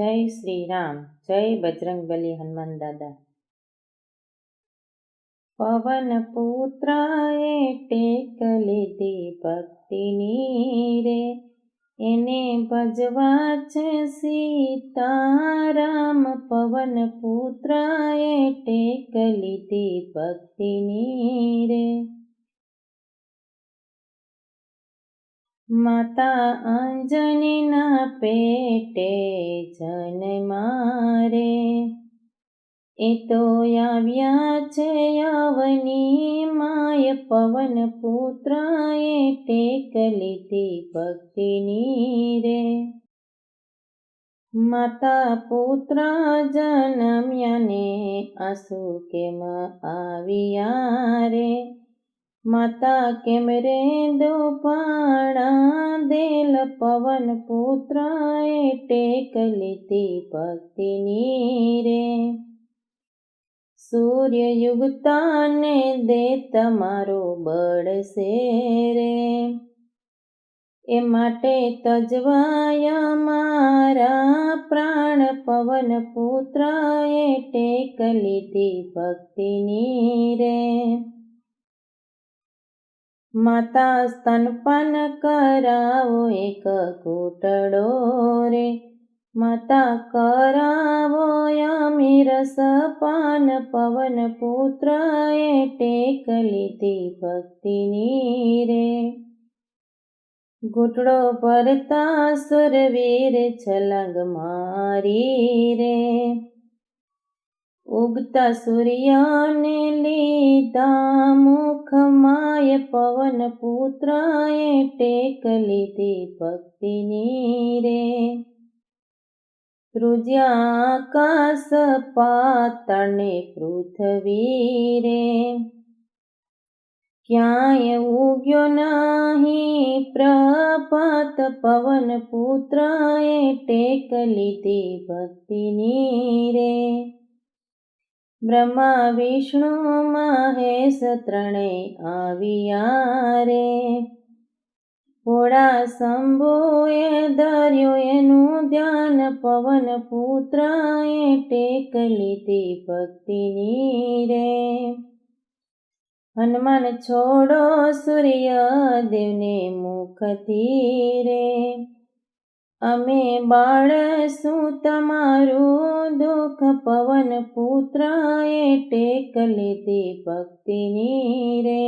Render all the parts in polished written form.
જય શ્રી રામ, જય બજરંગબલી હનુમાન દાદા। પવન પુત્રએ ટેક લીધી ભક્તિની રે, એને ભજવા છે સીતારામ। પવન પુત્રએ ટેક લીધી ભક્તિની રે, માતા અંજનીના પેટે જન્મા રે, એ તો આવ્યા છે અવની માય। પવન પુત્રએ ટેક લીધી ભક્તિની રે, માતા પુત્ર જન્મ્યા ને આંસુ કેમ આવ્યા રે, માતા કેમ રે દુપાણા દેલ। પવન પુત્રએ ટેક લીધી ભક્તિની રે, સૂર્ય યુગતા ને દે તમારો બળશે રે, એ માટે તજવાય મારા પ્રાણ। પવન પુત્રએ ટેક લીધી ભક્તિની રે, માતા સ્તનપાન કરાવો એક ઘૂંટડો રે, માતા કરાવો અમીરસ પાન। પવન પુત્રએ ટેક લીધી ભક્તિની રે, ઘૂંટડો ભરતા સુરવીર છલાંગ મારી રે, ઉગતા સૂર્યને લીધા મુખ માય। પવન પુત્રએ ટેક લીધી ભક્તિની રે, ધ્રુજ્યા આકાશ પાતાળ ને પૃથ્વી રે, ક્યાંય ઉગ્યો નહીં પ્રભાત। પવન પુત્રએ ટેક લીધી ભક્તિની રે, બ્રહ્મા વિષ્ણુ મહેશ ત્રણેય આવ્યા રે, ભોળા શંભુએ ધર્યું એનું ધ્યાન। પવન પુત્રએ ટેક લીધી ભક્તિની રે, હનુમાન છોડો સૂર્ય દેવને મુખથી રે, અમે બાળશું તમારું દુઃખ। પવન પુત્રએ ટેક લીધી ભક્તિની રે,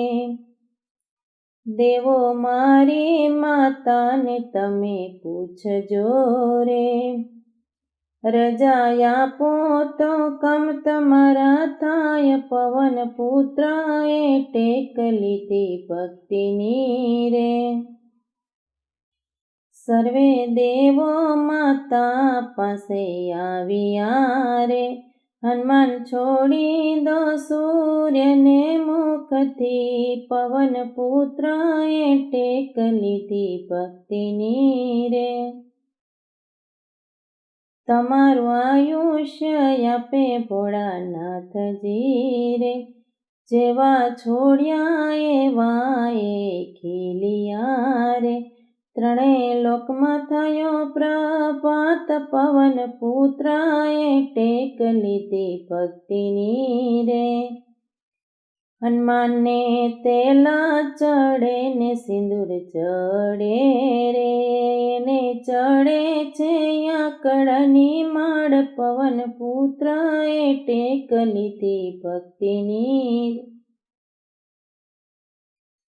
દેવો મારી માતાને તમે પૂછજો રે, રજા આપો તો કમ તમારા થાય। પવન પુત્રએ ટેક લીધી ભક્તિની રે, સર્વે દેવો માતા પાસે આવ્યા રે, હનુમાન છોડી દો સૂર્યને મુખથી। પવન પુત્રએ ટેક લીધી ભક્તિની રે, તમારું આયુષ્ય આપે ભોળાનાથજી રે, જેવા છોડ્યા એવા એ ખીલ્યા રે, ત્રણેય લોકમાં થયો પ્રભાત। પવન પુત્રએ ટેક લીધી ભક્તિની રે, હનુમાનને તેલ ચડે ને સિંદૂર ચડે રે, એને ચડે છે આંકડાની માળ। પવન પુત્રએ ટેક લીધી ભક્તિની